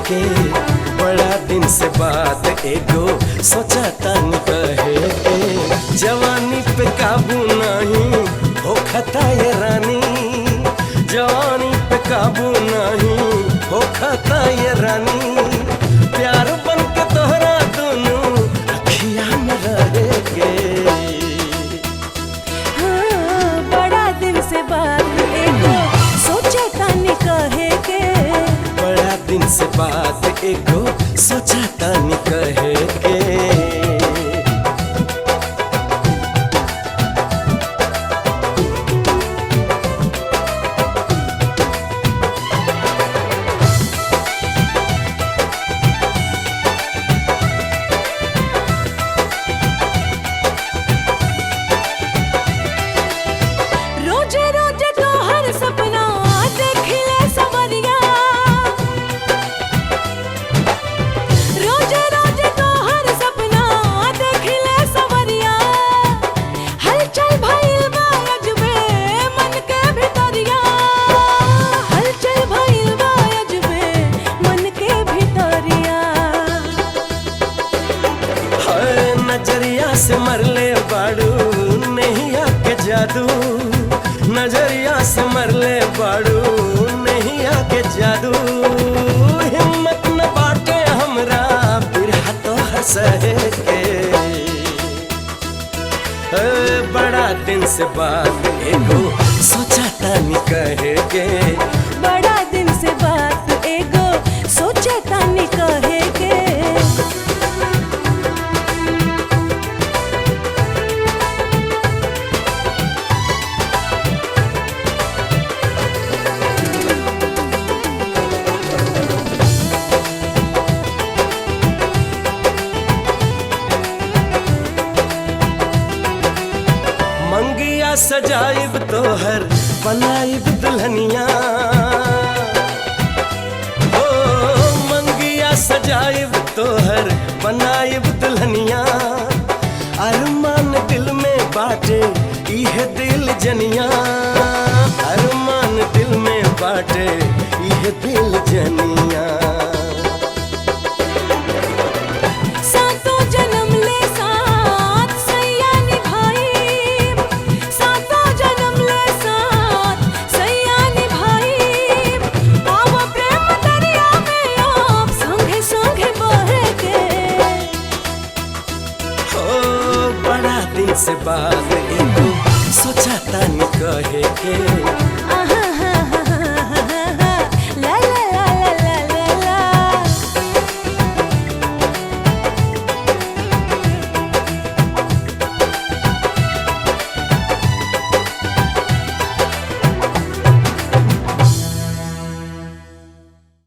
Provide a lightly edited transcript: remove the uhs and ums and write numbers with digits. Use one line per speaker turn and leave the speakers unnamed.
के। बड़ा दिन से बात एगो सोचा तानी कहे के। जवानी पे काबू नहीं होखता ये रानी, जवानी पे काबू नहीं होखता ये रानी। प्यार बन के तोहरा दोनों अखियां में रहेगे।
हाँ, बड़ा दिन से बात एगो सोचा तानी कहे के।
बड़ा दिन से बात एगो सोचा तानी कहे के। नजरिया से मरले बाड़ू नहीं आके जादू, नजरिया से मरले बाड़ू नहीं आके जादू। हिम्मत न बाटे हमरा बिरहा तो हंसे के। बड़ा दिन से बात एगो सोचा तानी कहे के।
बड़ा दिन से बात एगो सोचा तानी कहे के।
मंगिया सजाइब तोहर बनाइब दुल्हनिया, हो मंगिया सजाइब तोहर बनाइब दुल्हनिया। अरमान दिल में बाटे इहे दिल जनिया, अरमान दिल में बाटे इहे दिल जनिया। दिन से बात एगो सोचा तानी कहे के।